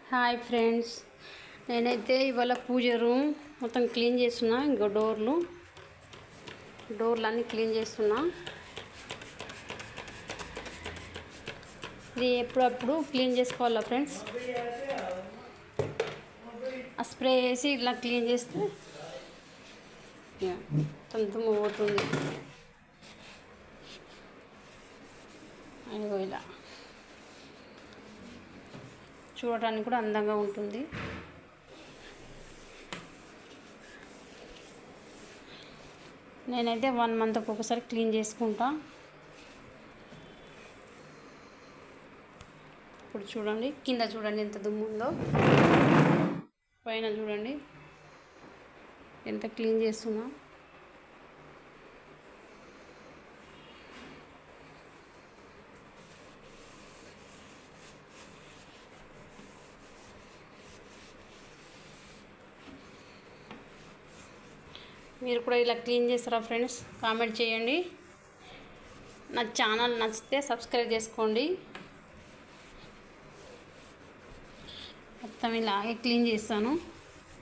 Hi friends, నేనైతే ఇవాళ పూజ room మొత్తం క్లీన్ చేస్తున్నా. ఇంకో డోర్లు అన్నీ క్లీన్ చేస్తున్నా. ఇది ఎప్పుడప్పుడు క్లీన్ చేసుకోవాలా ఫ్రెండ్స్. ఆ స్ప్రే వేసి ఇలా క్లీన్ చేస్తే దుమ్ము పోతుంది. అదిగో ఇలా చూడటానికి కూడా అందంగా ఉంటుంది. నేనైతే 1 మంత్కి ఒకసారి క్లీన్ చేసుకుంటా. ఇప్పుడు చూడండి, కింద చూడండి ఎంత దుమ్ము ఉందో, పైన చూడండి ఎంత క్లీన్ చేస్తున్నా. మీరు కూడా ఇలా క్లీన్ చేస్తారా ఫ్రెండ్స్? కామెంట్ చేయండి. నా ఛానల్ నచ్చితే సబ్స్క్రైబ్ చేసుకోండి. మొత్తం ఇలాగే క్లీన్ చేస్తాను.